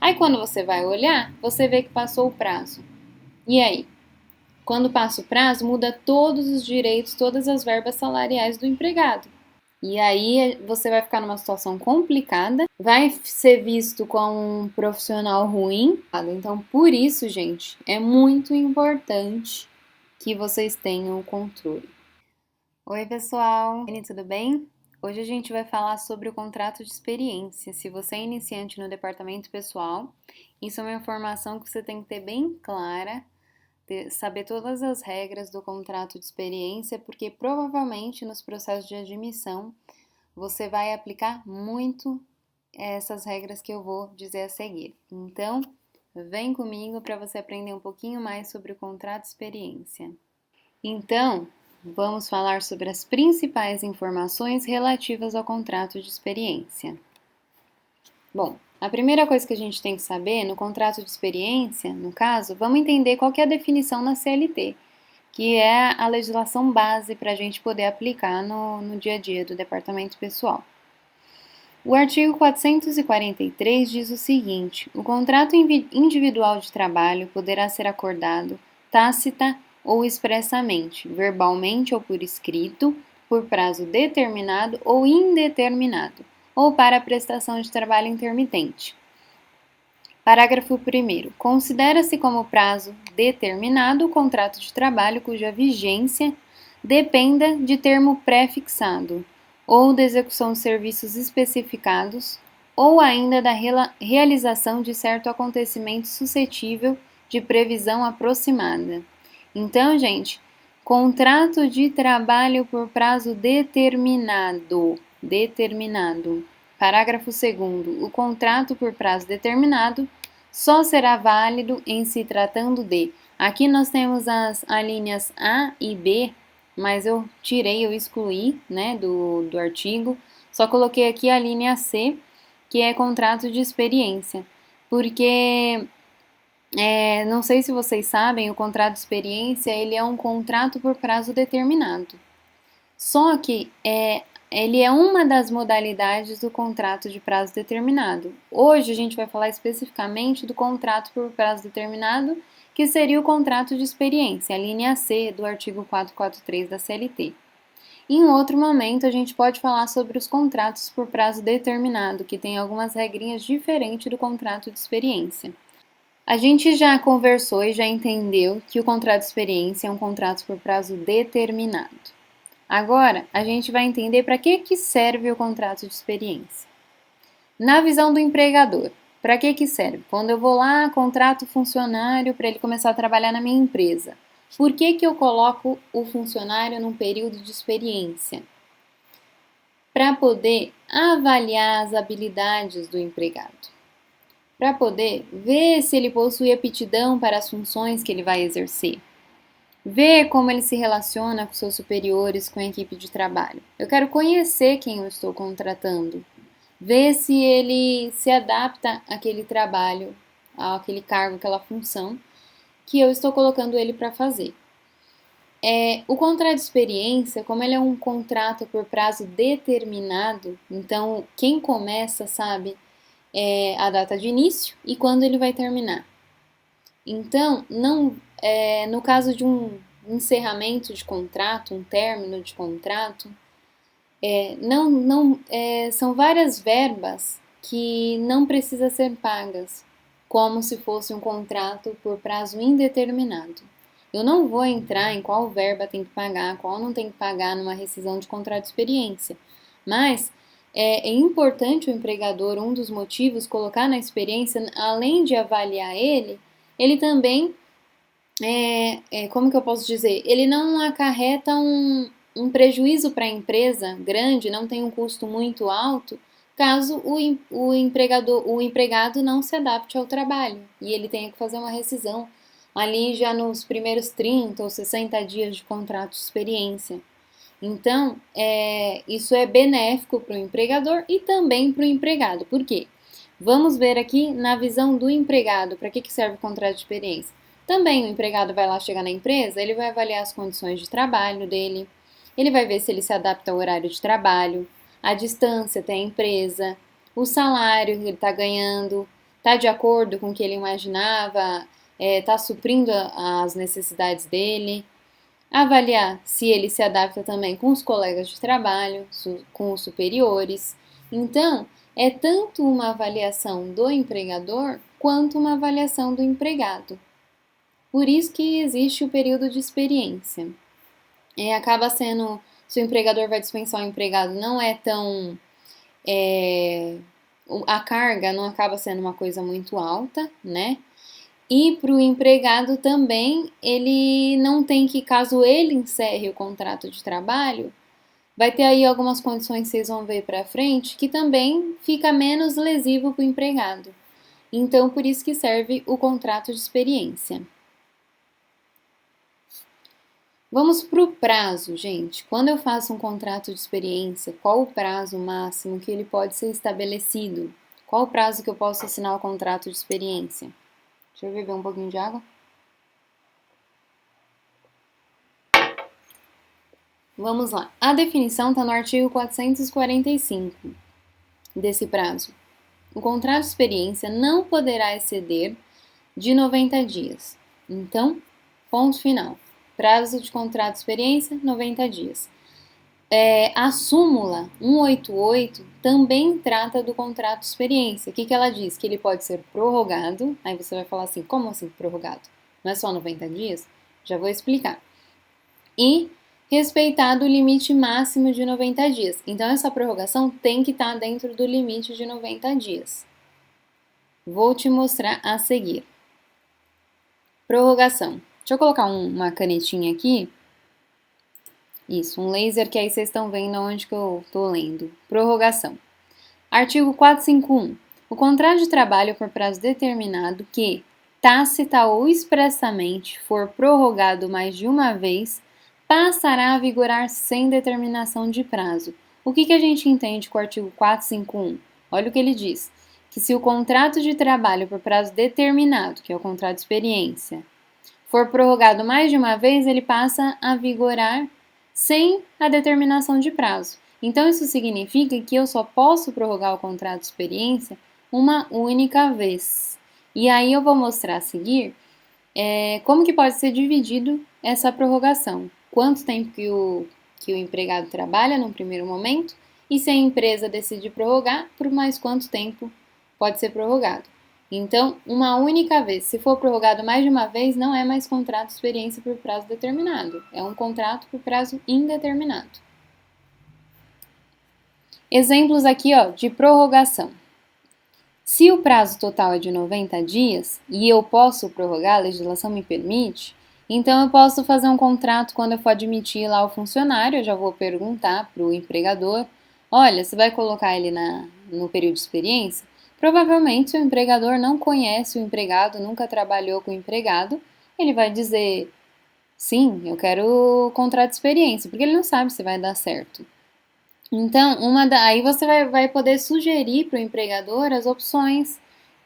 Aí quando você vai olhar, você vê que passou o prazo. E aí? Quando passa o prazo, muda todos os direitos, todas as verbas salariais do empregado. E aí você vai ficar numa situação complicada, vai ser visto como um profissional ruim. Então, por isso, gente, é muito importante que vocês tenham o controle. Oi, pessoal! Tudo bem? Hoje a gente vai falar sobre o contrato de experiência. Se você é iniciante no departamento pessoal, isso é uma informação que você tem que ter bem clara, saber todas as regras do contrato de experiência, porque provavelmente nos processos de admissão você vai aplicar muito essas regras que eu vou dizer a seguir. Então, vem comigo para você aprender um pouquinho mais sobre o contrato de experiência. Então, vamos falar sobre as principais informações relativas ao contrato de experiência. Bom, a primeira coisa que a gente tem que saber no contrato de experiência, no caso, vamos entender qual que é a definição na CLT, que é a legislação base para a gente poder aplicar no dia a dia do departamento pessoal. O artigo 443 diz o seguinte: o contrato individual de trabalho poderá ser acordado tácita ou expressamente, verbalmente ou por escrito, por prazo determinado ou indeterminado, ou para a prestação de trabalho intermitente. Parágrafo 1º. Considera-se como prazo determinado o contrato de trabalho cuja vigência dependa de termo pré-fixado, ou da execução de serviços especificados, ou ainda da realização de certo acontecimento suscetível de previsão aproximada. Então, gente, contrato de trabalho por prazo determinado. Parágrafo 2º. O contrato por prazo determinado só será válido em se tratando de... Aqui nós temos as alíneas A e B, mas eu excluí, né, do artigo. Só coloquei aqui a linha C, que é contrato de experiência. Porque, não sei se vocês sabem, o contrato de experiência, ele é um contrato por prazo determinado. Só que ele é uma das modalidades do contrato de prazo determinado. Hoje a gente vai falar especificamente do contrato por prazo determinado, que seria o contrato de experiência, a linha C do artigo 443 da CLT. Em outro momento, a gente pode falar sobre os contratos por prazo determinado, que tem algumas regrinhas diferentes do contrato de experiência. A gente já conversou e já entendeu que o contrato de experiência é um contrato por prazo determinado. Agora, a gente vai entender para que serve o contrato de experiência. Na visão do empregador, para que serve? Quando eu vou lá, contrato o funcionário para ele começar a trabalhar na minha empresa. Por que eu coloco o funcionário num período de experiência? Para poder avaliar as habilidades do empregado. Para poder ver se ele possui aptidão para as funções que ele vai exercer. Ver como ele se relaciona com seus superiores, com a equipe de trabalho. Eu quero conhecer quem eu estou contratando. Ver se ele se adapta àquele trabalho, àquele cargo, àquela função que eu estou colocando ele para fazer. O contrato de experiência, como ele é um contrato por prazo determinado, então quem começa sabe a data de início e quando ele vai terminar. Então, no caso de um encerramento de contrato, um término de contrato, são várias verbas que não precisam ser pagas, como se fosse um contrato por prazo indeterminado. Eu não vou entrar em qual verba tem que pagar, qual não tem que pagar numa rescisão de contrato de experiência, mas é importante o empregador, um dos motivos, colocar na experiência, além de avaliar ele também, como que eu posso dizer, ele não acarreta um prejuízo para a empresa grande, não tem um custo muito alto, caso o empregado não se adapte ao trabalho e ele tenha que fazer uma rescisão ali já nos primeiros 30 ou 60 dias de contrato de experiência. Então, isso é benéfico para o empregador e também para o empregado. Por quê? Vamos ver aqui na visão do empregado, para que serve o contrato de experiência. Também o empregado vai lá chegar na empresa, ele vai avaliar as condições de trabalho dele, ele vai ver se ele se adapta ao horário de trabalho, a distância até a empresa, o salário que ele está ganhando, está de acordo com o que ele imaginava, está suprindo as necessidades dele. Avaliar se ele se adapta também com os colegas de trabalho, com os superiores. Então, é tanto uma avaliação do empregador quanto uma avaliação do empregado. Por isso que existe o período de experiência. Acaba sendo, se o empregador vai dispensar o empregado, não é tão... a carga não acaba sendo uma coisa muito alta, né? E para o empregado também, ele não tem que, caso ele encerre o contrato de trabalho, vai ter aí algumas condições que vocês vão ver para frente, que também fica menos lesivo para o empregado. Então, por isso que serve o contrato de experiência. Vamos para o prazo, gente. Quando eu faço um contrato de experiência, qual o prazo máximo que ele pode ser estabelecido? Qual o prazo que eu posso assinar o contrato de experiência? Deixa eu beber um pouquinho de água. Vamos lá. A definição está no artigo 445 desse prazo. O contrato de experiência não poderá exceder de 90 dias. Então, ponto final. Prazo de contrato de experiência, 90 dias. A súmula 188 também trata do contrato de experiência. O que ela diz? Que ele pode ser prorrogado. Aí você vai falar assim, como assim prorrogado? Não é só 90 dias? Já vou explicar. E respeitado o limite máximo de 90 dias. Então, essa prorrogação tem que estar dentro do limite de 90 dias. Vou te mostrar a seguir. Prorrogação. Deixa eu colocar uma canetinha aqui. Isso, um laser que aí vocês estão vendo onde que eu estou lendo. Prorrogação. Artigo 451. O contrato de trabalho por prazo determinado que, tácita ou expressamente, for prorrogado mais de uma vez, passará a vigorar sem determinação de prazo. O que a gente entende com o artigo 451? Olha o que ele diz. Que se o contrato de trabalho por prazo determinado, que é o contrato de experiência, for prorrogado mais de uma vez, ele passa a vigorar sem a determinação de prazo. Então, isso significa que eu só posso prorrogar o contrato de experiência uma única vez. E aí eu vou mostrar a seguir como que pode ser dividido essa prorrogação. Quanto tempo que o empregado trabalha no primeiro momento e se a empresa decidir prorrogar, por mais quanto tempo pode ser prorrogado. Então, uma única vez. Se for prorrogado mais de uma vez, não é mais contrato de experiência por prazo determinado. É um contrato por prazo indeterminado. Exemplos aqui, de prorrogação. Se o prazo total é de 90 dias e eu posso prorrogar, a legislação me permite, então eu posso fazer um contrato quando eu for admitir lá o funcionário, eu já vou perguntar para o empregador, olha, você vai colocar ele no período de experiência? Provavelmente, se o empregador não conhece o empregado, nunca trabalhou com o empregado, ele vai dizer, sim, eu quero contrato de experiência, porque ele não sabe se vai dar certo. Então, aí você vai poder sugerir para o empregador as opções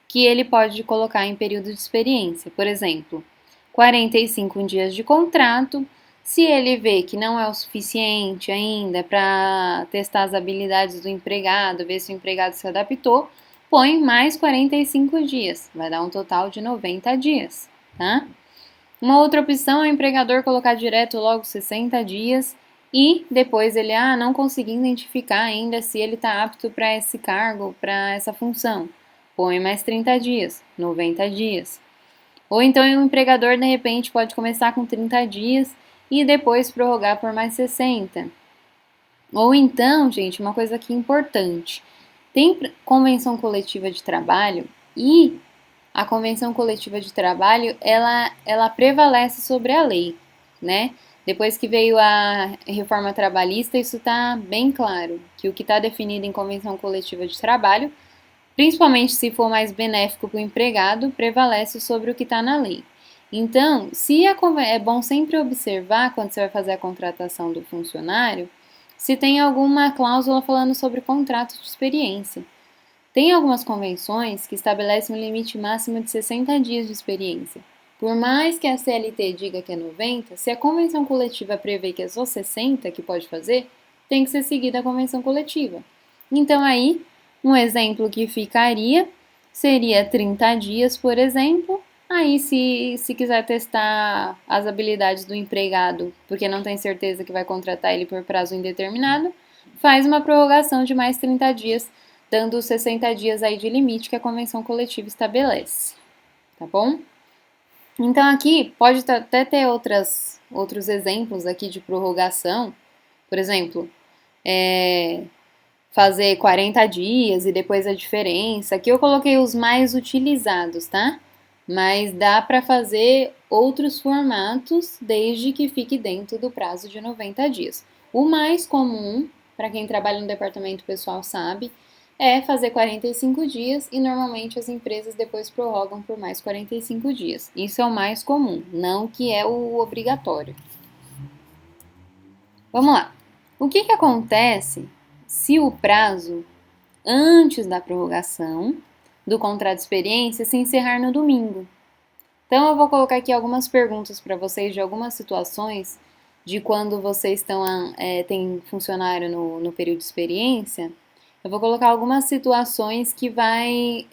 que ele pode colocar em período de experiência. Por exemplo, 45 dias de contrato. Se ele vê que não é o suficiente ainda para testar as habilidades do empregado, ver se o empregado se adaptou, põe mais 45 dias, vai dar um total de 90 dias, tá? Uma outra opção é o empregador colocar direto logo 60 dias e depois ele, não consegui identificar ainda se ele está apto para esse cargo, para essa função, põe mais 30 dias, 90 dias. Ou então o empregador, de repente, pode começar com 30 dias e depois prorrogar por mais 60. Ou então, gente, uma coisa aqui importante, tem convenção coletiva de trabalho e a convenção coletiva de trabalho, ela prevalece sobre a lei, né? Depois que veio a reforma trabalhista, isso está bem claro, que o que está definido em convenção coletiva de trabalho, principalmente se for mais benéfico para o empregado, prevalece sobre o que está na lei. Então, é bom sempre observar, quando você vai fazer a contratação do funcionário, se tem alguma cláusula falando sobre contrato de experiência. Tem algumas convenções que estabelecem um limite máximo de 60 dias de experiência. Por mais que a CLT diga que é 90, se a convenção coletiva prevê que é só 60 que pode fazer, tem que ser seguida a convenção coletiva. Então aí, um exemplo que ficaria seria 30 dias, por exemplo. Aí, se quiser testar as habilidades do empregado, porque não tem certeza que vai contratar ele por prazo indeterminado, faz uma prorrogação de mais 30 dias, dando os 60 dias aí de limite que a convenção coletiva estabelece, tá bom? Então aqui pode até ter outros exemplos aqui de prorrogação, por exemplo, fazer 40 dias e depois a diferença. Aqui eu coloquei os mais utilizados, tá? Mas dá para fazer outros formatos desde que fique dentro do prazo de 90 dias. O mais comum, para quem trabalha no departamento pessoal sabe, é fazer 45 dias e normalmente as empresas depois prorrogam por mais 45 dias. Isso é o mais comum, não que é o obrigatório. Vamos lá. O que acontece se o prazo antes da prorrogação do contrato de experiência se encerrar no domingo? Então, eu vou colocar aqui algumas perguntas para vocês de algumas situações de quando vocês tem funcionário no período de experiência. Eu vou colocar algumas situações que vai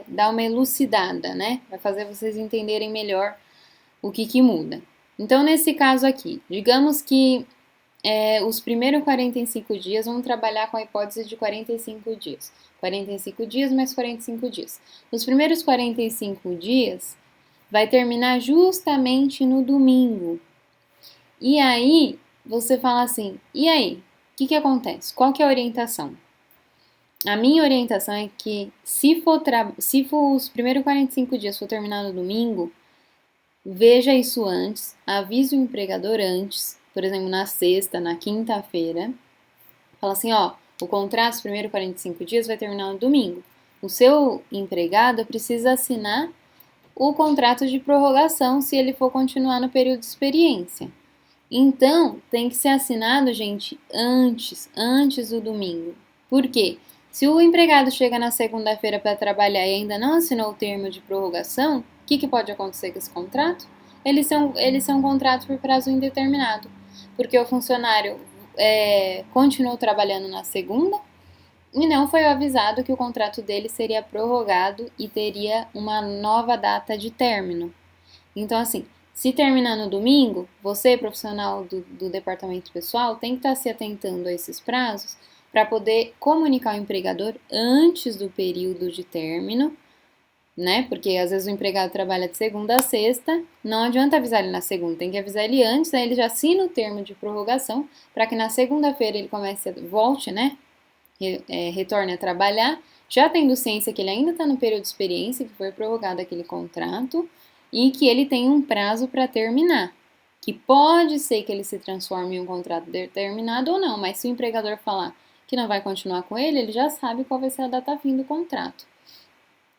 dar uma elucidada, né? Vai fazer vocês entenderem melhor o que muda. Então, nesse caso aqui, digamos que os primeiros 45 dias, vamos trabalhar com a hipótese de 45 dias. 45 dias mais 45 dias. Os primeiros 45 dias vai terminar justamente no domingo. E aí, você fala assim, e aí? O que acontece? Qual que é a orientação? A minha orientação é que se for os primeiros 45 dias for terminar no domingo, veja isso antes, avise o empregador antes, por exemplo, na sexta, na quinta-feira. Fala assim, ó, o contrato dos primeiros 45 dias vai terminar no domingo. O seu empregado precisa assinar o contrato de prorrogação se ele for continuar no período de experiência. Então, tem que ser assinado, gente, antes do domingo. Por quê? Se o empregado chega na segunda-feira para trabalhar e ainda não assinou o termo de prorrogação, o que pode acontecer com esse contrato? Ele ser um contrato por prazo indeterminado, porque o funcionário continuou trabalhando na segunda e não foi avisado que o contrato dele seria prorrogado e teria uma nova data de término. Então, assim, se terminar no domingo, você, profissional do departamento pessoal, tem que estar se atentando a esses prazos para poder comunicar ao empregador antes do período de término, né? Porque às vezes o empregado trabalha de segunda a sexta, não adianta avisar ele na segunda, tem que avisar ele antes, aí ele já assina o termo de prorrogação para que na segunda-feira ele volte, né? Retorne a trabalhar, já tendo ciência que ele ainda está no período de experiência, que foi prorrogado aquele contrato, e que ele tem um prazo para terminar. Que pode ser que ele se transforme em um contrato determinado ou não, mas se o empregador falar que não vai continuar com ele, ele já sabe qual vai ser a data fim do contrato.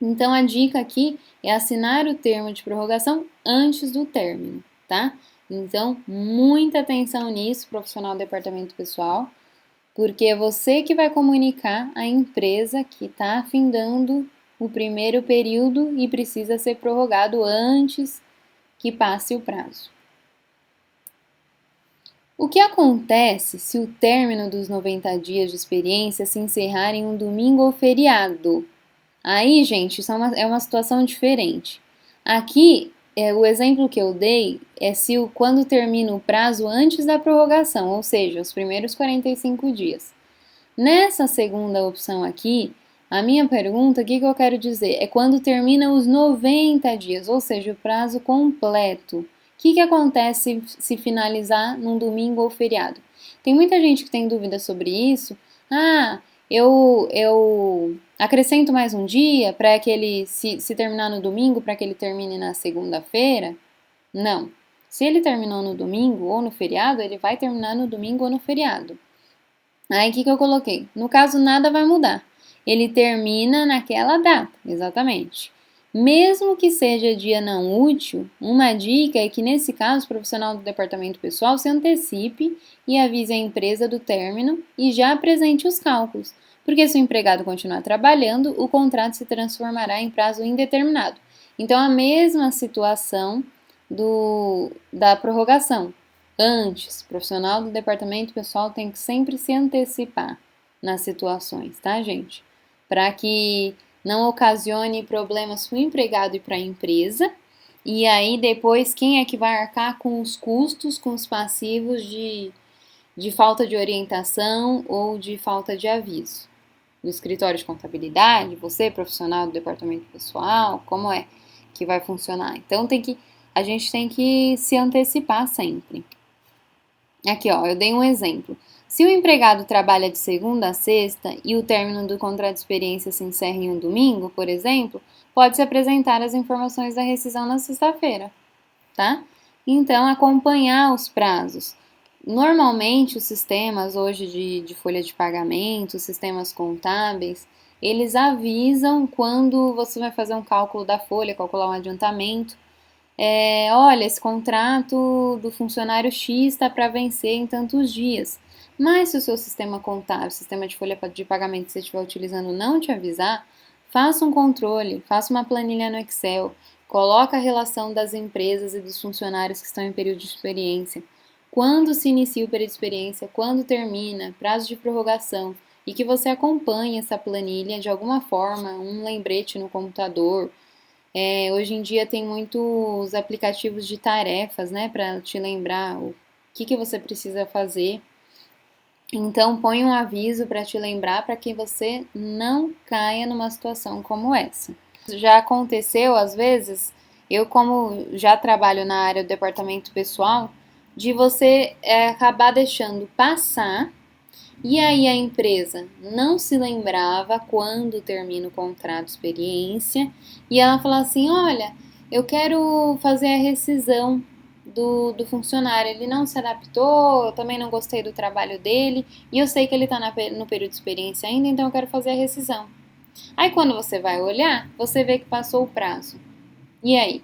Então a dica aqui é assinar o termo de prorrogação antes do término, tá? Então, muita atenção nisso, profissional do departamento pessoal, porque é você que vai comunicar à empresa que está findando o primeiro período e precisa ser prorrogado antes que passe o prazo. O que acontece se o término dos 90 dias de experiência se encerrar em um domingo ou feriado? Aí, gente, isso é uma situação diferente. Aqui, o exemplo que eu dei é quando termina o prazo antes da prorrogação, ou seja, os primeiros 45 dias. Nessa segunda opção aqui, a minha pergunta, o que eu quero dizer? É quando termina os 90 dias, ou seja, o prazo completo. O que acontece se finalizar num domingo ou feriado? Tem muita gente que tem dúvida sobre isso. Ah, eu acrescento mais um dia para que ele, se terminar no domingo, para que ele termine na segunda-feira? Não. Se ele terminou no domingo ou no feriado, ele vai terminar no domingo ou no feriado. Aí o que eu coloquei? No caso, nada vai mudar. Ele termina naquela data, exatamente. Mesmo que seja dia não útil, uma dica é que nesse caso o profissional do departamento pessoal se antecipe e avise a empresa do término e já apresente os cálculos, porque se o empregado continuar trabalhando, o contrato se transformará em prazo indeterminado. Então, a mesma situação da prorrogação. Antes, o profissional do departamento pessoal tem que sempre se antecipar nas situações, tá, gente? Para que não ocasione problemas para o empregado e para a empresa. E aí depois quem é que vai arcar com os custos, com os passivos de falta de orientação ou de falta de aviso? No escritório de contabilidade, você, profissional do departamento pessoal, como é que vai funcionar? Então a gente tem que se antecipar sempre. Aqui, ó, eu dei um exemplo. Se o empregado trabalha de segunda a sexta e o término do contrato de experiência se encerra em um domingo, por exemplo, pode-se apresentar as informações da rescisão na sexta-feira, tá? Então, acompanhar os prazos. Normalmente, os sistemas hoje de folha de pagamento, sistemas contábeis, eles avisam quando você vai fazer um cálculo da folha, calcular um adiantamento. Olha, esse contrato do funcionário X está para vencer em tantos dias. Mas se o seu sistema contábil, sistema de folha de pagamento que você estiver utilizando não te avisar, faça um controle, faça uma planilha no Excel, coloca a relação das empresas e dos funcionários que estão em período de experiência. Quando se inicia o período de experiência, quando termina, prazo de prorrogação, e que você acompanhe essa planilha de alguma forma, um lembrete no computador. Hoje em dia tem muitos aplicativos de tarefas, né, para te lembrar o que você precisa fazer. Então, põe um aviso para te lembrar para que você não caia numa situação como essa. Já aconteceu, às vezes, eu como já trabalho na área do departamento pessoal, de você acabar deixando passar e aí a empresa não se lembrava quando termina o contrato de experiência e ela fala assim, olha, eu quero fazer a rescisão do funcionário, ele não se adaptou, eu também não gostei do trabalho dele e eu sei que ele está no período de experiência ainda, então eu quero fazer a rescisão. Aí quando você vai olhar, você vê que passou o prazo. E aí?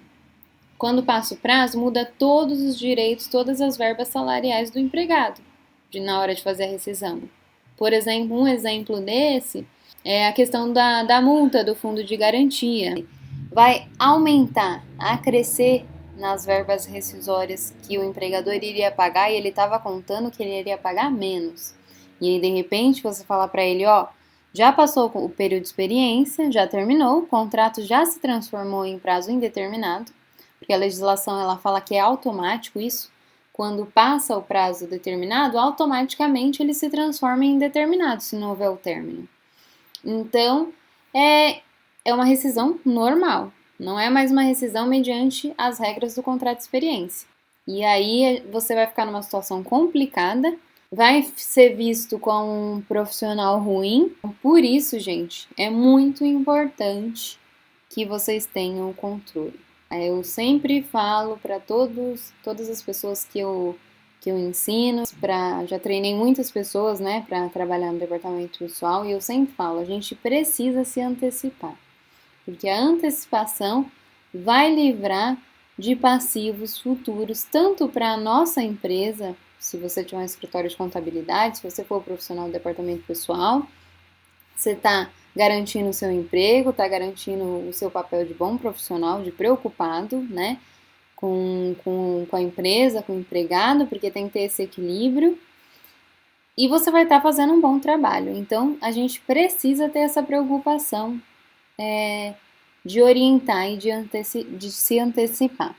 Quando passa o prazo, muda todos os direitos, todas as verbas salariais do empregado na hora de fazer a rescisão. Por exemplo, um exemplo desse é a questão da multa do fundo de garantia. Vai aumentar, acrescer nas verbas rescisórias que o empregador iria pagar e ele estava contando que ele iria pagar menos. E aí, de repente, você fala para ele, ó, já passou o período de experiência, já terminou, o contrato já se transformou em prazo indeterminado, porque a legislação ela fala que é automático isso, quando passa o prazo determinado, automaticamente ele se transforma em indeterminado, se não houver o término. Então, é uma rescisão normal, não é mais uma rescisão mediante as regras do contrato de experiência. E aí você vai ficar numa situação complicada, vai ser visto como um profissional ruim. Por isso, gente, é muito importante que vocês tenham o controle. Eu sempre falo para todas as pessoas que eu ensino, já treinei muitas pessoas, né, para trabalhar no departamento pessoal, e eu sempre falo, a gente precisa se antecipar, porque a antecipação vai livrar de passivos futuros, tanto para a nossa empresa, se você tiver um escritório de contabilidade, se você for profissional do departamento pessoal, você está garantindo o seu emprego, está garantindo o seu papel de bom profissional, de preocupado, né, com a empresa, com o empregado, porque tem que ter esse equilíbrio, e você vai estar fazendo um bom trabalho. Então, a gente precisa ter essa preocupação de orientar e de se antecipar.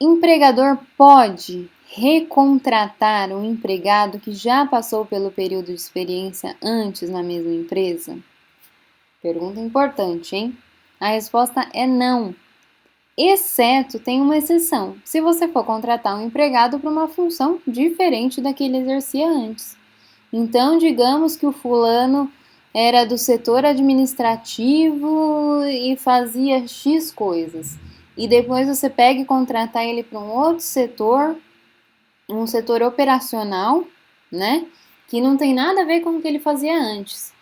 Empregador pode recontratar um empregado que já passou pelo período de experiência antes na mesma empresa? Pergunta importante, hein? A resposta é não. Exceto, tem uma exceção, se você for contratar um empregado para uma função diferente da que ele exercia antes. Então, digamos que o fulano era do setor administrativo e fazia X coisas. E depois você pega e contratar ele para um outro setor, um setor operacional, né? Que não tem nada a ver com o que ele fazia antes.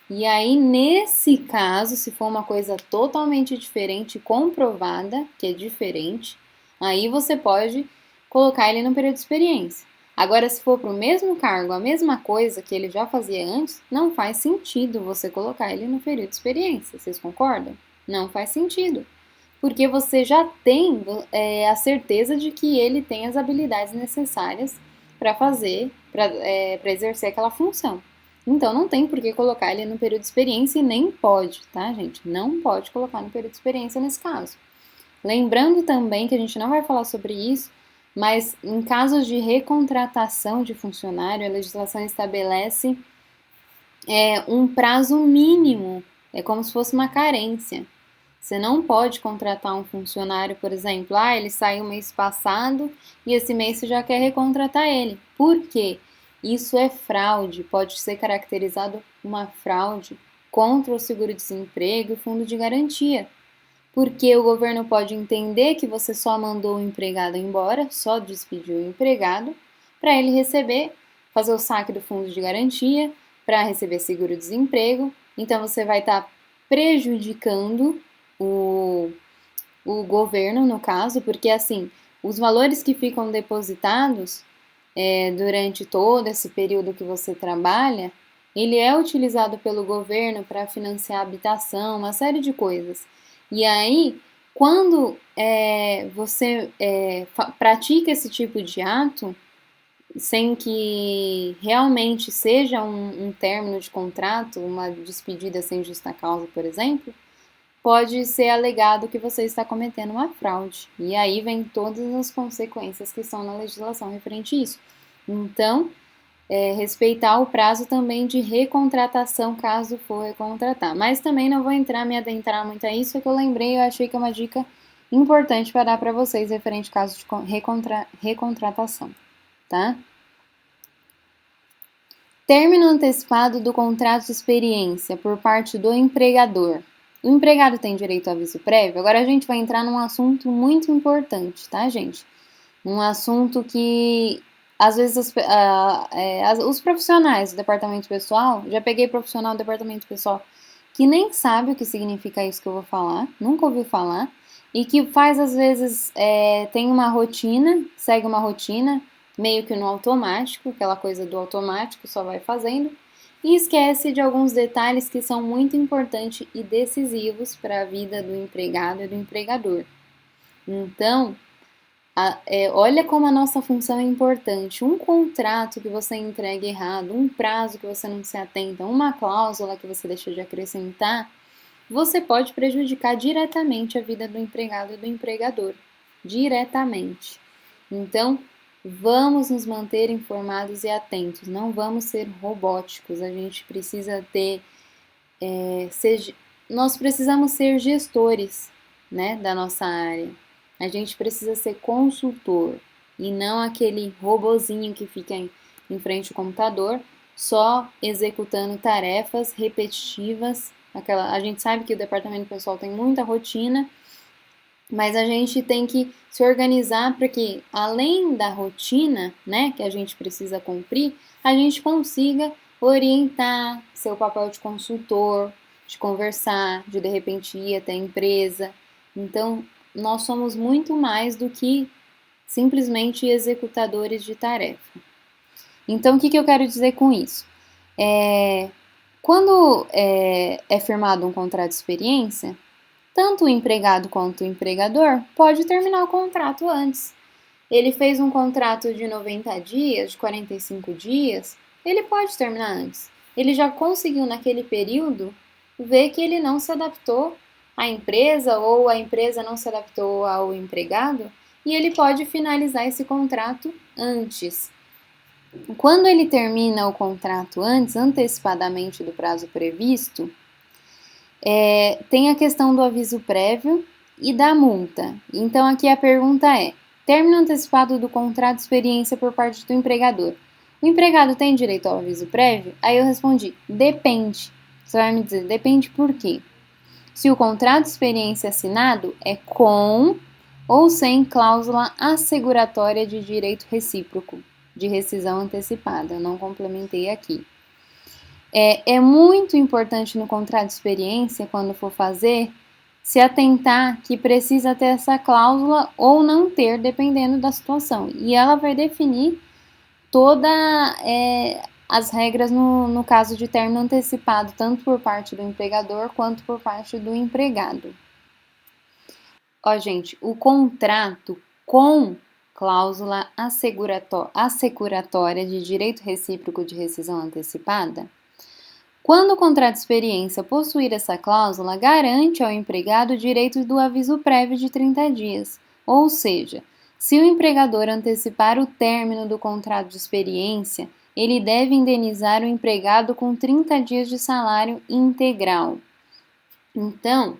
E aí, nesse caso, se for uma coisa totalmente diferente, comprovada que é diferente, aí você pode colocar ele no período de experiência. Agora, se for para o mesmo cargo, a mesma coisa que ele já fazia antes, não faz sentido você colocar ele no período de experiência. Vocês concordam? Não faz sentido. Porque você já tem a certeza de que ele tem as habilidades necessárias para fazer, para exercer aquela função. Então, não tem por que colocar ele no período de experiência e nem pode, tá, gente? Não pode colocar no período de experiência nesse caso. Lembrando também que a gente não vai falar sobre isso, mas em casos de recontratação de funcionário, a legislação estabelece um prazo mínimo, é como se fosse uma carência. Você não pode contratar um funcionário, por exemplo, ele saiu mês passado e esse mês você já quer recontratar ele. Por quê? Isso é fraude, pode ser caracterizado uma fraude contra o seguro-desemprego e o fundo de garantia. Porque o governo pode entender que você só mandou o empregado embora, só despediu o empregado, para ele receber, fazer o saque do fundo de garantia, para receber seguro-desemprego. Então você vai estar prejudicando o governo, no caso, porque assim, os valores que ficam depositados durante todo esse período que você trabalha, ele é utilizado pelo governo para financiar habitação, uma série de coisas. E aí, quando você pratica esse tipo de ato, sem que realmente seja um término de contrato, uma despedida sem justa causa, por exemplo, pode ser alegado que você está cometendo uma fraude. E aí vem todas as consequências que são na legislação referente a isso. Então, respeitar o prazo também de recontratação, caso for recontratar. Mas também não vou me adentrar muito a isso, é que eu lembrei, eu achei que é uma dica importante para dar para vocês referente ao caso de recontratação, tá? Término antecipado do contrato de experiência por parte do empregador. O empregado tem direito ao aviso prévio? Agora a gente vai entrar num assunto muito importante, tá, gente? Um assunto que às vezes os profissionais do departamento pessoal, já peguei profissional do departamento pessoal que nem sabe o que significa isso que eu vou falar, nunca ouviu falar, e que faz às vezes, tem uma rotina, segue uma rotina, meio que no automático, aquela coisa do automático, só vai fazendo, e esquece de alguns detalhes que são muito importantes e decisivos para a vida do empregado e do empregador. Então, olha como a nossa função é importante. Um contrato que você entrega errado, um prazo que você não se atenta, uma cláusula que você deixa de acrescentar, você pode prejudicar diretamente a vida do empregado e do empregador. Diretamente. Então, vamos nos manter informados e atentos. Não vamos ser robóticos. A gente precisa nós precisamos ser gestores, né, da nossa área. A gente precisa ser consultor e não aquele robozinho que fica em frente ao computador só executando tarefas repetitivas. A gente sabe que o departamento pessoal tem muita rotina, mas a gente tem que se organizar para que, além da rotina, né, que a gente precisa cumprir, a gente consiga orientar seu papel de consultor, de conversar, de repente ir até a empresa. Então, nós somos muito mais do que simplesmente executadores de tarefa. Então, o que eu quero dizer com isso? Quando é firmado um contrato de experiência, tanto o empregado quanto o empregador pode terminar o contrato antes. Ele fez um contrato de 90 dias, de 45 dias, ele pode terminar antes. Ele já conseguiu naquele período ver que ele não se adaptou à empresa ou a empresa não se adaptou ao empregado e ele pode finalizar esse contrato antes. Quando ele termina o contrato antes, antecipadamente do prazo previsto, tem a questão do aviso prévio e da multa. Então aqui a pergunta é: término antecipado do contrato de experiência por parte do empregador. O empregado tem direito ao aviso prévio? Aí eu respondi: depende. Você vai me dizer, depende por quê? Se o contrato de experiência assinado é com ou sem cláusula asseguratória de direito recíproco, de rescisão antecipada. Eu não complementei aqui. É muito importante no contrato de experiência, quando for fazer, se atentar que precisa ter essa cláusula ou não ter, dependendo da situação. E ela vai definir todas as regras no caso de término antecipado, tanto por parte do empregador quanto por parte do empregado. Ó, gente, o contrato com cláusula asseguratória de direito recíproco de rescisão antecipada Quando o contrato de experiência possuir essa cláusula, garante ao empregado o direito do aviso prévio de 30 dias. Ou seja, se o empregador antecipar o término do contrato de experiência, ele deve indenizar o empregado com 30 dias de salário integral. Então,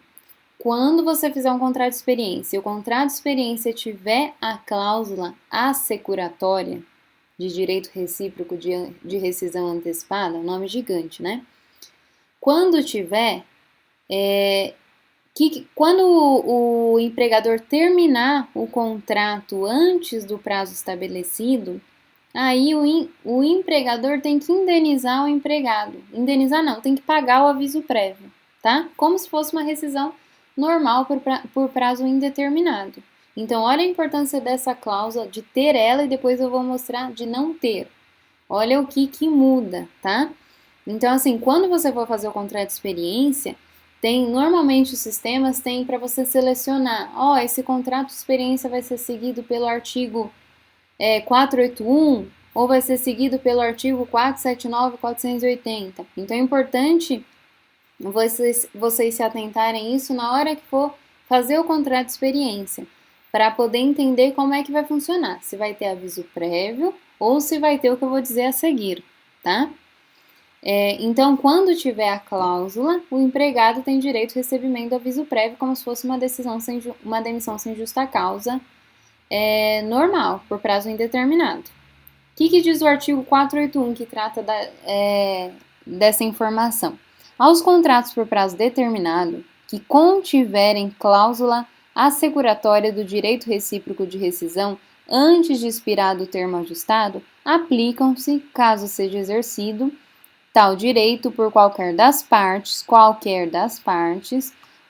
quando você fizer um contrato de experiência e o contrato de experiência tiver a cláusula assecuratória de direito recíproco de rescisão antecipada, nome gigante, né? Quando tiver, quando o empregador terminar o contrato antes do prazo estabelecido, aí o empregador tem que indenizar o empregado. Indenizar não, tem que pagar o aviso prévio, tá? Como se fosse uma rescisão normal por prazo indeterminado. Então, olha a importância dessa cláusula, de ter ela, e depois eu vou mostrar de não ter. Olha o que muda, tá? Então, assim, quando você for fazer o contrato de experiência, normalmente os sistemas têm para você selecionar, esse contrato de experiência vai ser seguido pelo artigo 481 ou vai ser seguido pelo artigo 479 e 480. Então, é importante vocês se atentarem a isso na hora que for fazer o contrato de experiência, para poder entender como é que vai funcionar, se vai ter aviso prévio ou se vai ter o que eu vou dizer a seguir, tá? Então, quando tiver a cláusula, o empregado tem direito ao recebimento do aviso prévio como se fosse uma demissão sem justa causa normal, por prazo indeterminado. O que diz o artigo 481 que trata dessa informação? Aos contratos por prazo determinado que contiverem cláusula assecuratória do direito recíproco de rescisão antes de expirado o termo ajustado, aplicam-se, caso seja exercido tal direito por qualquer das partes,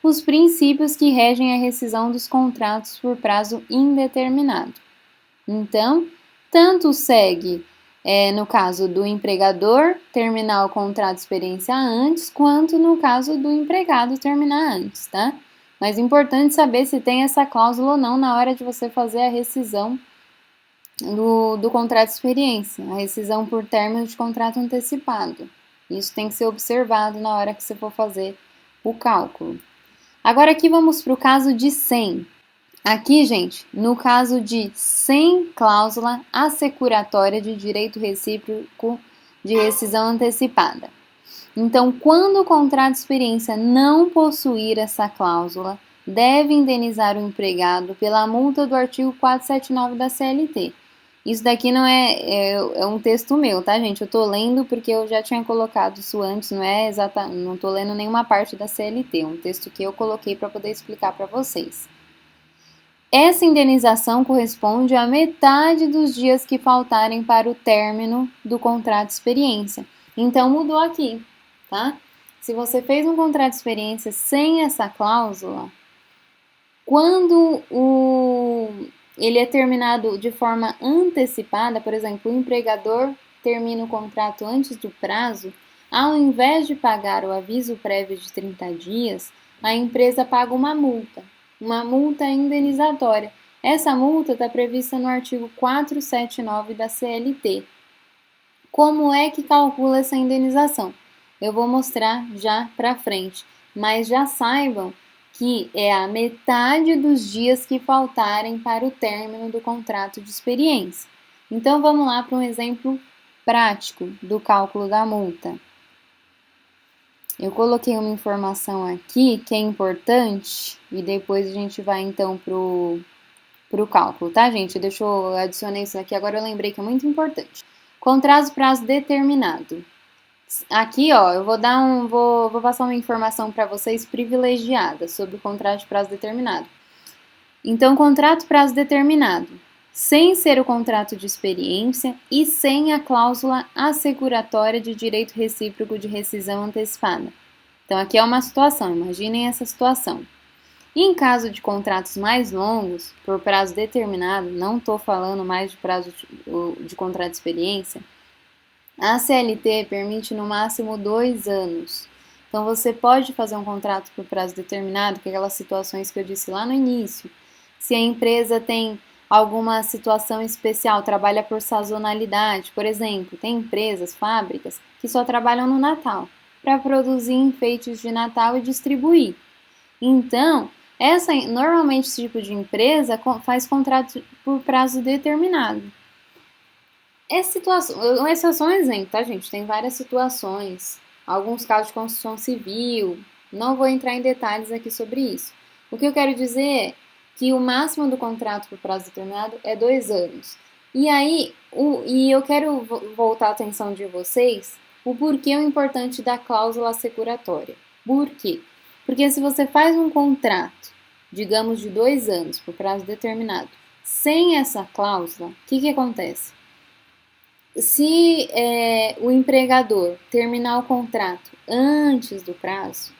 os princípios que regem a rescisão dos contratos por prazo indeterminado. Então, tanto segue no caso do empregador terminar o contrato de experiência antes, quanto no caso do empregado terminar antes, tá? Mas é importante saber se tem essa cláusula ou não na hora de você fazer a rescisão do contrato de experiência, a rescisão por término de contrato antecipado. Isso tem que ser observado na hora que você for fazer o cálculo. Agora aqui vamos para o caso de sem. Aqui, gente, no caso de sem cláusula assecuratória de direito recíproco de rescisão antecipada. Então, quando o contrato de experiência não possuir essa cláusula, deve indenizar o empregado pela multa do artigo 479 da CLT. Isso daqui não é um texto meu, tá, gente? Eu tô lendo porque eu já tinha colocado isso antes, não tô lendo nenhuma parte da CLT, é um texto que eu coloquei para poder explicar para vocês. Essa indenização corresponde à metade dos dias que faltarem para o término do contrato de experiência. Então, mudou aqui, tá? Se você fez um contrato de experiência sem essa cláusula, quando ele é terminado de forma antecipada, por exemplo, o empregador termina o contrato antes do prazo, ao invés de pagar o aviso prévio de 30 dias, a empresa paga uma multa indenizatória. Essa multa está prevista no artigo 479 da CLT. Como é que calcula essa indenização? Eu vou mostrar já para frente, mas já saibam que é a metade dos dias que faltarem para o término do contrato de experiência. Então, vamos lá para um exemplo prático do cálculo da multa. Eu coloquei uma informação aqui que é importante e depois a gente vai então pro cálculo, tá, gente? Adicionei isso aqui, agora eu lembrei que é muito importante. Contrato de prazo determinado. Aqui, eu vou passar uma informação para vocês privilegiada sobre o contrato de prazo determinado. Então, contrato de prazo determinado, sem ser o contrato de experiência e sem a cláusula assecuratória de direito recíproco de rescisão antecipada. Então, aqui é uma situação, imaginem essa situação. E em caso de contratos mais longos, por prazo determinado, não estou falando mais de prazo de contrato de experiência, a CLT permite no máximo 2 anos. Então, você pode fazer um contrato por prazo determinado, que é aquelas situações que eu disse lá no início. Se a empresa tem alguma situação especial, trabalha por sazonalidade, por exemplo, tem empresas, fábricas, que só trabalham no Natal. para produzir enfeites de Natal e distribuir. Então, normalmente esse tipo de empresa faz contrato por prazo determinado. Essa é só um exemplo, tá, gente? Tem várias situações, alguns casos de construção civil, não vou entrar em detalhes aqui sobre isso. O que eu quero dizer é que o máximo do contrato por prazo determinado é 2 anos. E aí, eu quero voltar a atenção de vocês o porquê é importante da cláusula assecuratória. Por quê? Porque se você faz um contrato, digamos de 2 anos, por prazo determinado, sem essa cláusula, o que acontece? Se o empregador terminar o contrato antes do prazo,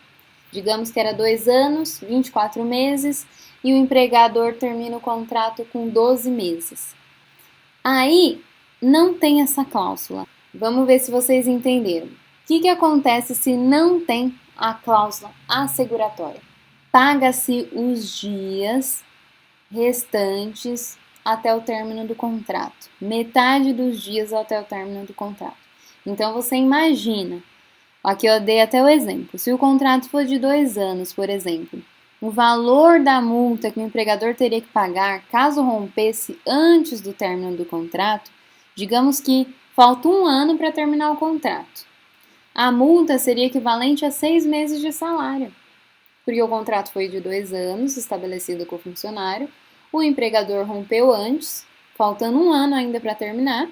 digamos que era 2 anos, 24 meses, e o empregador termina o contrato com 12 meses. Aí não tem essa cláusula. Vamos ver se vocês entenderam. O que acontece se não tem a cláusula asseguratória? Paga-se os dias restantes até o término do contrato. Metade dos dias até o término do contrato. Então você imagina, aqui eu dei até o exemplo, se o contrato for de 2 anos, por exemplo, o valor da multa que o empregador teria que pagar caso rompesse antes do término do contrato, digamos que falta 1 ano para terminar o contrato. A multa seria equivalente a 6 meses de salário, porque o contrato foi de 2 anos, estabelecido com o funcionário, o empregador rompeu antes, faltando 1 ano ainda para terminar,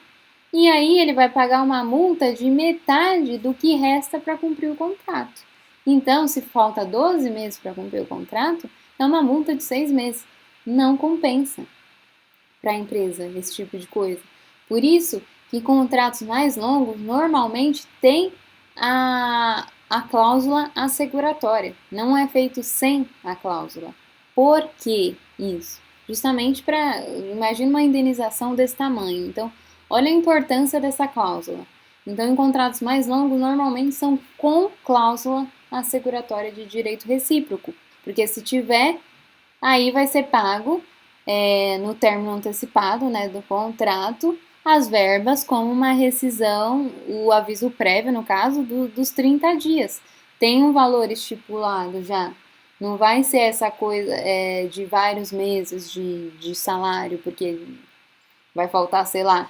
e aí ele vai pagar uma multa de metade do que resta para cumprir o contrato. Então, se falta 12 meses para cumprir o contrato, é uma multa de 6 meses. Não compensa para a empresa esse tipo de coisa. Por isso que contratos mais longos normalmente têm a cláusula asseguratória. Não é feito sem a cláusula. Por que isso? Justamente para, imagina uma indenização desse tamanho. Então, olha a importância dessa cláusula. Então, em contratos mais longos, normalmente são com cláusula asseguratória de direito recíproco, porque se tiver, aí vai ser pago no término antecipado, né, do contrato, as verbas como uma rescisão, o aviso prévio, no caso, dos 30 dias. Tem um valor estipulado já. Não vai ser essa coisa de vários meses de salário, porque vai faltar, sei lá,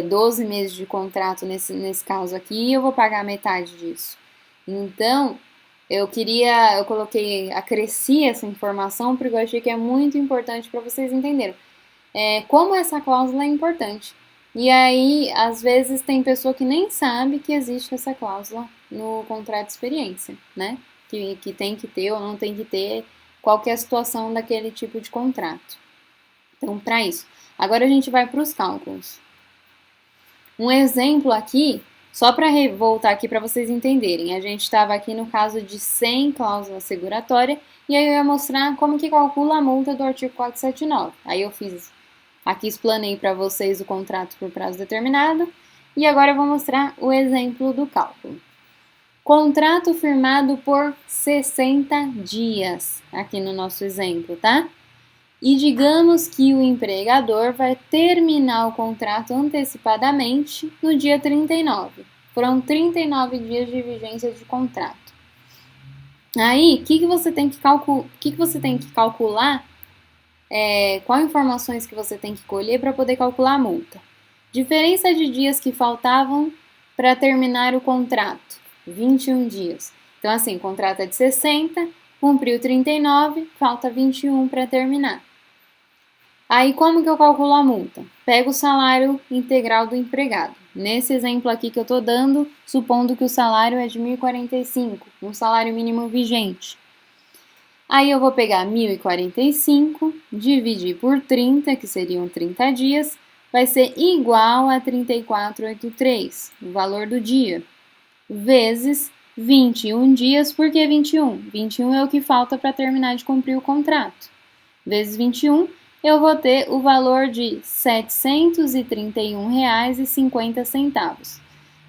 12 meses de contrato nesse caso aqui, e eu vou pagar metade disso. Então, acresci essa informação porque eu achei que é muito importante para vocês entenderem como essa cláusula é importante. E aí, às vezes, tem pessoa que nem sabe que existe essa cláusula no contrato de experiência, né? Que tem que ter ou não tem que ter qualquer situação daquele tipo de contrato. Então, para isso. Agora a gente vai para os cálculos. Um exemplo aqui, só para voltar aqui para vocês entenderem, a gente estava aqui no caso de 100 cláusula seguratória e aí eu ia mostrar como que calcula a multa do artigo 479. Aí eu explanei para vocês o contrato por prazo determinado e agora eu vou mostrar o exemplo do cálculo. Contrato firmado por 60 dias, aqui no nosso exemplo, tá? E digamos que o empregador vai terminar o contrato antecipadamente no dia 39. Foram 39 dias de vigência de contrato. Aí, o que você tem que calcular? Quais informações que você tem que colher para poder calcular a multa? Diferença de dias que faltavam para terminar o contrato, 21 dias. Então, assim, o contrato é de 60, cumpriu 39, falta 21 para terminar. Aí, como que eu calculo a multa? Pego o salário integral do empregado. Nesse exemplo aqui que eu estou dando, supondo que o salário é de 1.045, um salário mínimo vigente. Aí eu vou pegar 1.045, dividir por 30, que seriam 30 dias, vai ser igual a 34,83, o valor do dia, vezes 21 dias, por que 21? 21 é o que falta para terminar de cumprir o contrato. Vezes 21, eu vou ter o valor de R$ 731,50.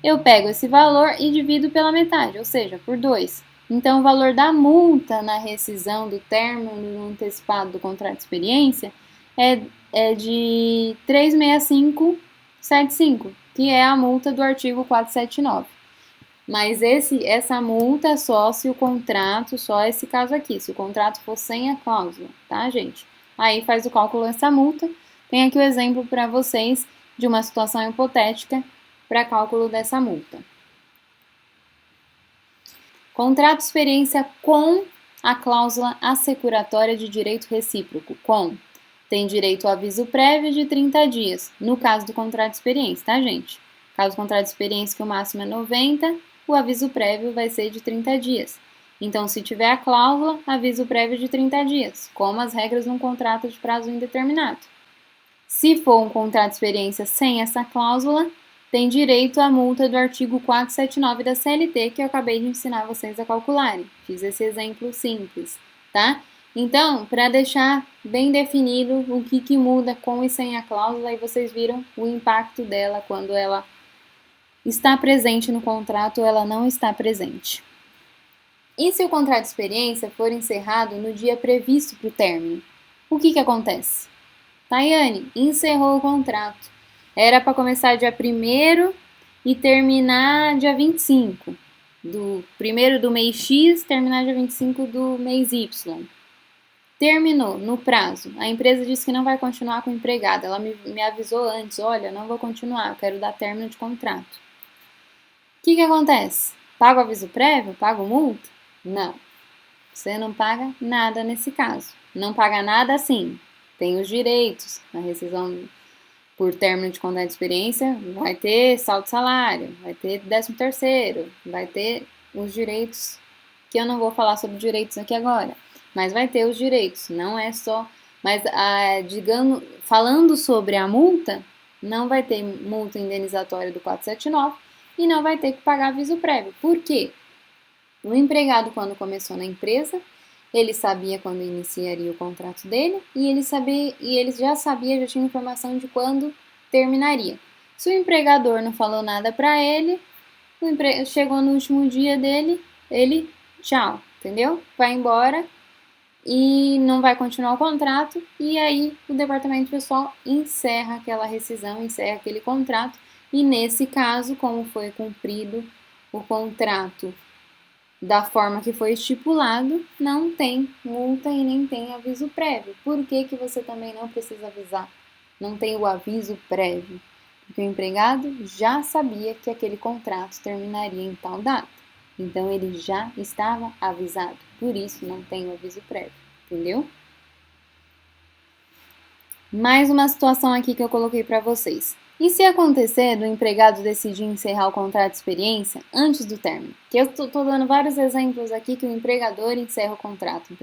Eu pego esse valor e divido pela metade, ou seja, por 2. Então, o valor da multa na rescisão do término antecipado do contrato de experiência é de 365,75, que é a multa do artigo 479. Mas essa multa só se o contrato, só esse caso aqui, se o contrato for sem a cláusula, tá, gente? Aí faz o cálculo dessa multa. Tem aqui o exemplo para vocês de uma situação hipotética para cálculo dessa multa. Contrato de experiência com a cláusula assecuratória de direito recíproco, com. Tem direito ao aviso prévio de 30 dias, no caso do contrato de experiência, tá, gente? Caso do contrato de experiência que o máximo é 90, o aviso prévio vai ser de 30 dias. Então, se tiver a cláusula, aviso prévio de 30 dias, como as regras num contrato de prazo indeterminado. Se for um contrato de experiência sem essa cláusula, tem direito à multa do artigo 479 da CLT, que eu acabei de ensinar vocês a calcularem. Fiz esse exemplo simples, tá? Então, para deixar bem definido o que muda com e sem a cláusula, aí vocês viram o impacto dela quando ela está presente no contrato ou ela não está presente. E se o contrato de experiência for encerrado no dia previsto para o término? O que acontece? Tayane, encerrou o contrato. Era para começar dia 1º e terminar dia 25. Do primeiro do mês X, terminar dia 25 do mês Y. Terminou no prazo. A empresa disse que não vai continuar com o empregado. Ela me avisou antes, olha, não vou continuar, eu quero dar término de contrato. O que acontece? Paga o aviso prévio? Paga multa? Não. Você não paga nada nesse caso. Não paga nada assim. Tem os direitos, na rescisão por término de contrato de experiência, vai ter saldo de salário, vai ter 13º, vai ter os direitos, que eu não vou falar sobre direitos aqui agora, mas vai ter os direitos, não é só, mas digamos, falando sobre a multa, não vai ter multa indenizatória do 479 e não vai ter que pagar aviso prévio. Por quê? O empregado, quando começou na empresa, ele sabia quando iniciaria o contrato dele e ele já sabia, já tinha informação de quando terminaria. Se o empregador não falou nada para ele, chegou no último dia dele, ele tchau, entendeu? Vai embora e não vai continuar o contrato e aí o departamento pessoal encerra aquela rescisão, encerra aquele contrato e nesse caso, como foi cumprido o contrato da forma que foi estipulado, não tem multa e nem tem aviso prévio. Por que você também não precisa avisar? Não tem o aviso prévio? Porque o empregado já sabia que aquele contrato terminaria em tal data. Então, ele já estava avisado. Por isso, não tem o aviso prévio. Entendeu? Mais uma situação aqui que eu coloquei para vocês. E se acontecer do empregado decidir encerrar o contrato de experiência antes do término? Que eu estou dando vários exemplos aqui que o empregador encerra o contrato.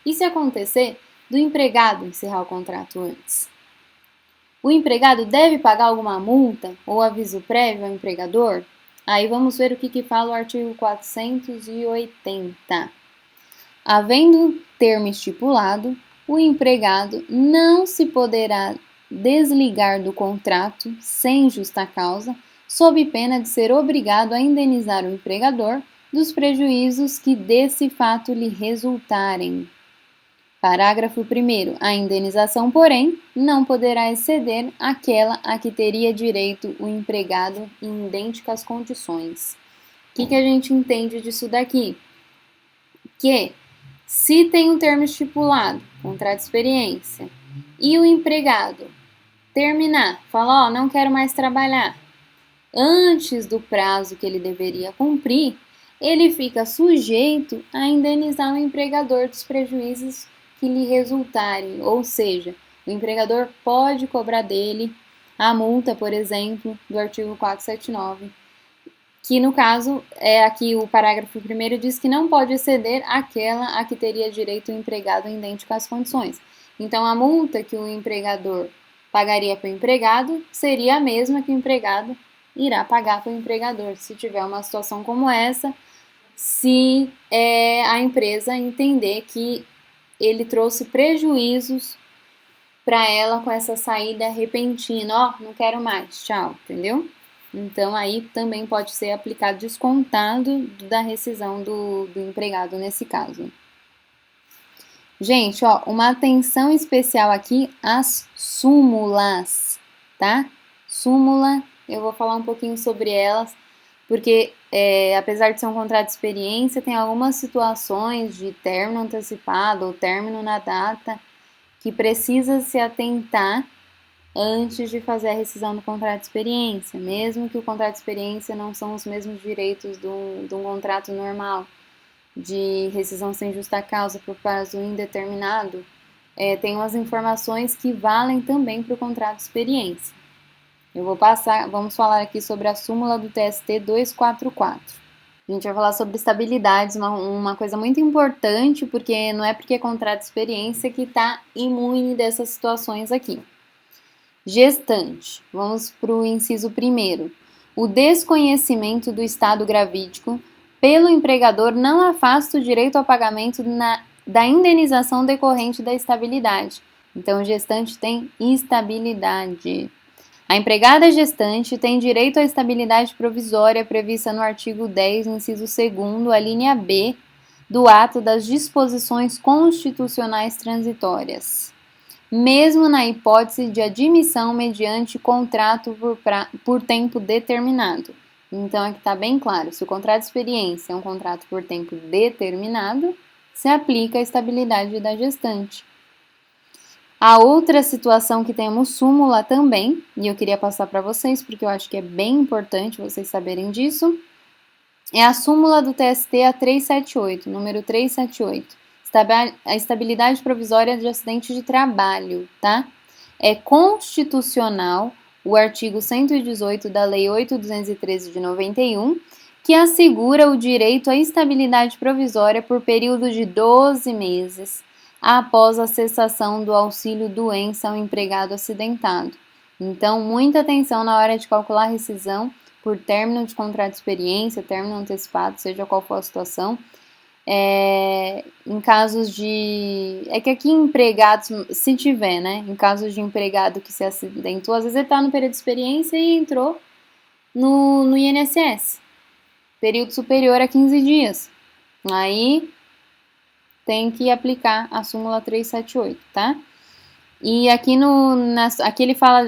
E se acontecer do empregado encerrar o contrato antes? O empregado deve pagar alguma multa ou aviso prévio ao empregador? Aí vamos ver o que fala o artigo 480. Havendo termo estipulado, o empregado não se poderá desligar do contrato sem justa causa, sob pena de ser obrigado a indenizar o empregador dos prejuízos que desse fato lhe resultarem. Parágrafo 1º. A indenização, porém, não poderá exceder aquela a que teria direito o empregado em idênticas condições. O que a gente entende disso daqui? Que se tem um termo estipulado, contrato de experiência, e o empregado terminar, falar, não quero mais trabalhar, antes do prazo que ele deveria cumprir, ele fica sujeito a indenizar o empregador dos prejuízos que lhe resultarem, ou seja, o empregador pode cobrar dele a multa, por exemplo, do artigo 479, que no caso, aqui o parágrafo 1º diz que não pode exceder aquela a que teria direito o empregado em idênticas condições. Então, a multa que o empregador pagaria para o empregado seria a mesma que o empregado irá pagar para o empregador, se tiver uma situação como essa, se a empresa entender que ele trouxe prejuízos para ela com essa saída repentina, não quero mais, tchau, entendeu? Então, aí também pode ser aplicado descontado da rescisão do empregado nesse caso. Gente, uma atenção especial aqui às súmulas, tá? Súmula, eu vou falar um pouquinho sobre elas, porque apesar de ser um contrato de experiência, tem algumas situações de término antecipado ou término na data que precisa se atentar antes de fazer a rescisão do contrato de experiência, mesmo que o contrato de experiência não são os mesmos direitos de um contrato normal de rescisão sem justa causa por prazo indeterminado, tem umas informações que valem também para o contrato de experiência. Vamos falar aqui sobre a súmula do TST 244. A gente vai falar sobre estabilidades, uma coisa muito importante, porque não é porque é contrato de experiência que está imune dessas situações aqui. Gestante. Vamos para o inciso 1º. O desconhecimento do estado gravídico pelo empregador não afasta o direito ao pagamento da indenização decorrente da estabilidade. Então, o gestante tem estabilidade. A empregada gestante tem direito à estabilidade provisória prevista no artigo 10, inciso 2º, a linha B, do ato das disposições constitucionais transitórias, mesmo na hipótese de admissão mediante contrato por tempo determinado. Então, aqui está bem claro, se o contrato de experiência é um contrato por tempo determinado, se aplica a estabilidade da gestante. A outra situação que temos súmula também, e eu queria passar para vocês, porque eu acho que é bem importante vocês saberem disso, é a súmula do TST a 378, número 378. A estabilidade provisória de acidente de trabalho, tá? É constitucional o artigo 118 da Lei 8.213 de 91, que assegura o direito à estabilidade provisória por período de 12 meses após a cessação do auxílio doença ao empregado acidentado. Então, muita atenção na hora de calcular a rescisão por término de contrato de experiência, término antecipado, seja qual for a situação. Em casos de... É que aqui empregados, se tiver, né? Em casos de empregado que se acidentou, às vezes ele está no período de experiência e entrou no INSS. Período superior a 15 dias. Aí tem que aplicar a súmula 378, tá? E aqui, aqui ele fala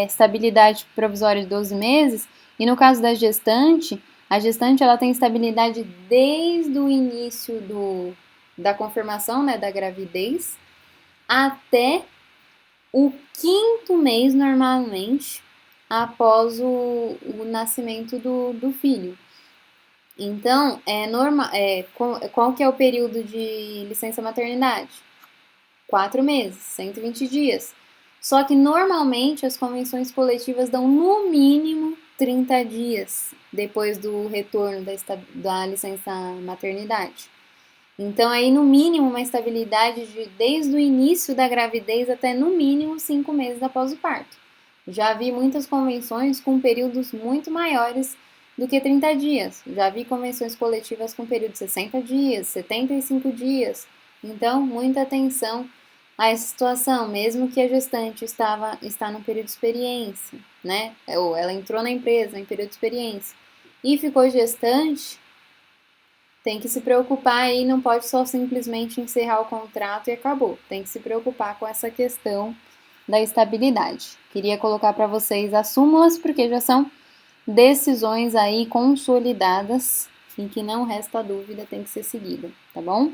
estabilidade provisória de 12 meses, e no caso da gestante, a gestante ela tem estabilidade desde o início da confirmação, né, da gravidez, até o 5º mês, normalmente, após o nascimento do filho. Então, qual que é o período de licença maternidade? 4 meses, 120 dias. Só que, normalmente, as convenções coletivas dão, no mínimo, 30 dias depois do retorno da licença maternidade. Então, aí, no mínimo, uma estabilidade desde o início da gravidez até, no mínimo, 5 meses após o parto. Já vi muitas convenções com períodos muito maiores do que 30 dias. Já vi convenções coletivas com período de 60 dias, 75 dias. Então, muita atenção a essa situação, mesmo que a gestante está no período de experiência, né? Ou ela entrou na empresa em período de experiência e ficou gestante, tem que se preocupar e não pode só simplesmente encerrar o contrato e acabou. Tem que se preocupar com essa questão da estabilidade. Queria colocar para vocês as súmulas, porque já são decisões aí consolidadas e que não resta dúvida, tem que ser seguida, tá bom?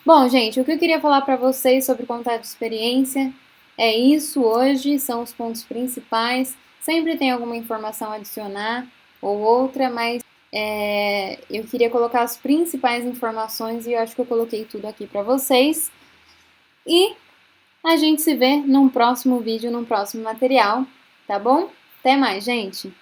Bom, gente, o que eu queria falar para vocês sobre contrato de experiência é isso hoje, são os pontos principais. Sempre tem alguma informação a adicionar ou outra, mas eu queria colocar as principais informações e eu acho que eu coloquei tudo aqui para vocês. E a gente se vê num próximo vídeo, num próximo material, tá bom? Até mais, gente!